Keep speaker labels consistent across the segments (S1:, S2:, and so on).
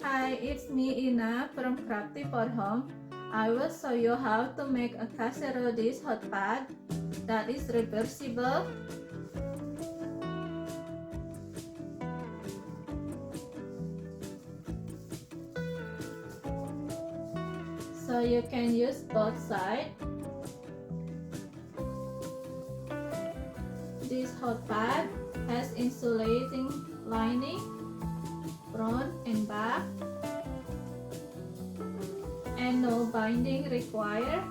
S1: Hi, it's me Ina from Crafty for Home. I will show you how to make a casserole dish hot pot that is reversible. So you can use both sides. This hot pot has insulating lining front and back and no binding required.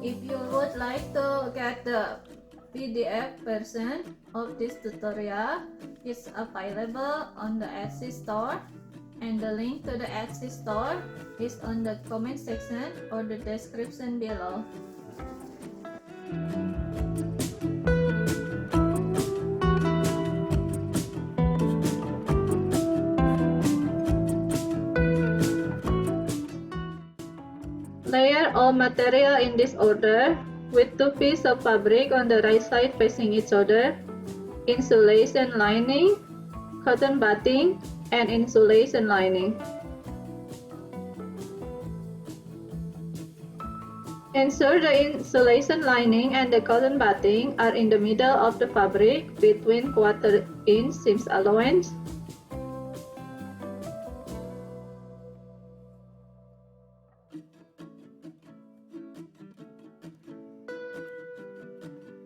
S1: If you would like to get the PDF version of this tutorial, it's available on the Etsy store, and the link to the Etsy store is on the comment section or the description below. Layer all material in this order with 2 pieces of fabric on the right side facing each other, insulation lining, cotton batting, and insulation lining. Ensure the insulation lining and the cotton batting are in the middle of the fabric between 1/4 inch seam allowance.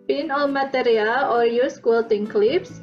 S1: Pin all material or use quilting clips.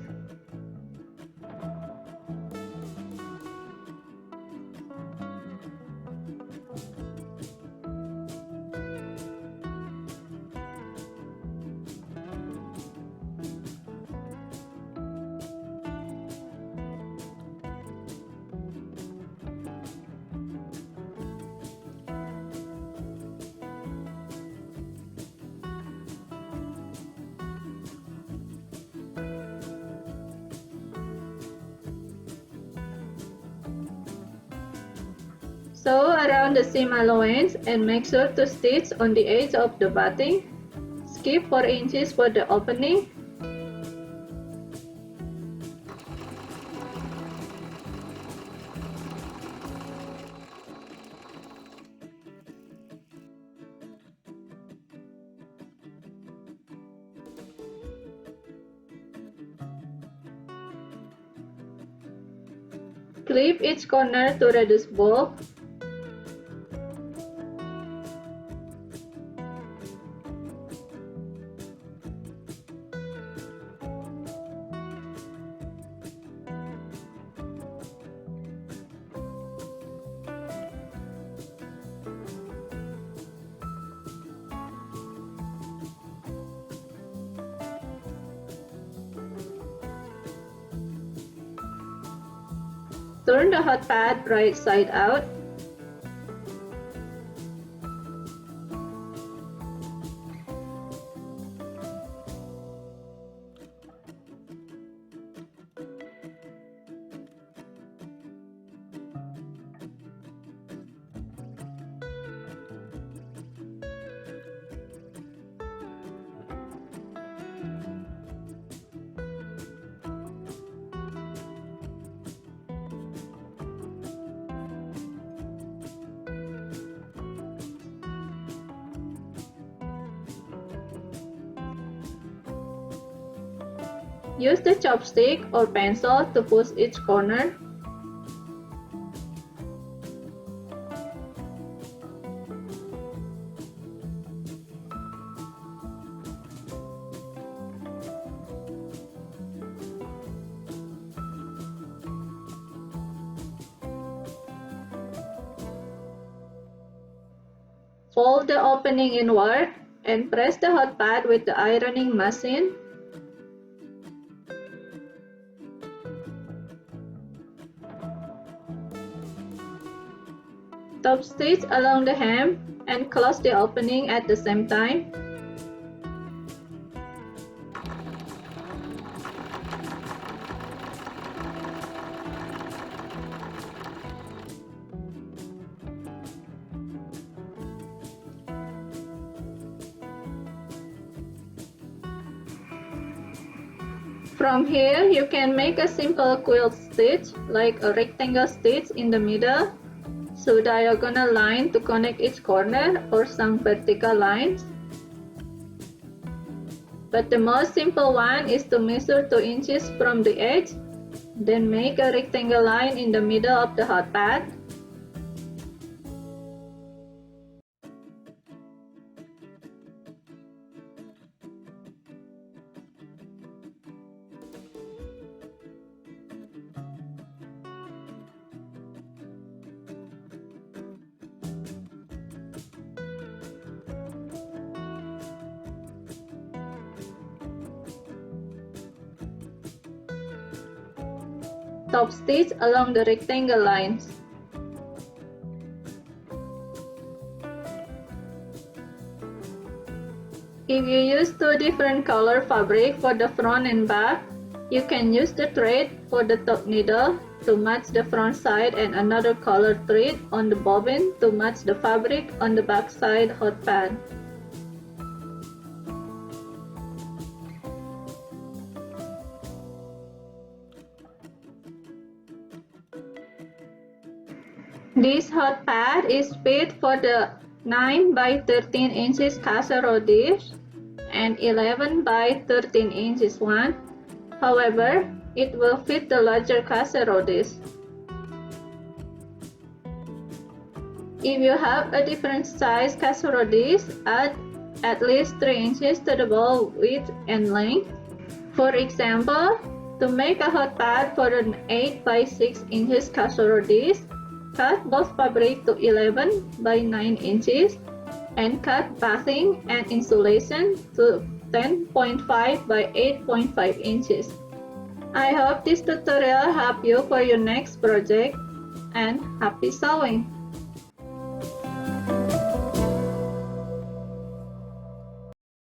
S1: Sew around the seam allowance and make sure to stitch on the edge of the batting. Skip 4 inches for the opening. Clip each corner to reduce bulk. Turn the hot pad right side out. Use the chopstick or pencil to push each corner. Fold the opening inward and press the hot pad with the ironing machine. Top stitch along the hem and close the opening at the same time. From here, you can make a simple quilt stitch, like a rectangle stitch in the middle, so diagonal line to connect each corner, or some vertical lines. But the most simple one is to measure 2 inches from the edge, then make a rectangle line in the middle of the hot pad. Top stitch along the rectangle lines. If you use 2 different color fabric for the front and back, you can use the thread for the top needle to match the front side and another color thread on the bobbin to match the fabric on the back side hot pad. This hot pad is fit for the 9 by 13 inches casserole dish and 11 by 13 inches one. However, it will fit the larger casserole dish. If you have a different size casserole dish, add at least 3 inches to the bowl width and length. For example, to make a hot pad for an 8 by 6 inches casserole dish, cut both fabric to 11 by 9 inches and cut backing and insulation to 10.5 by 8.5 inches. I hope this tutorial helped you for your next project, and happy sewing!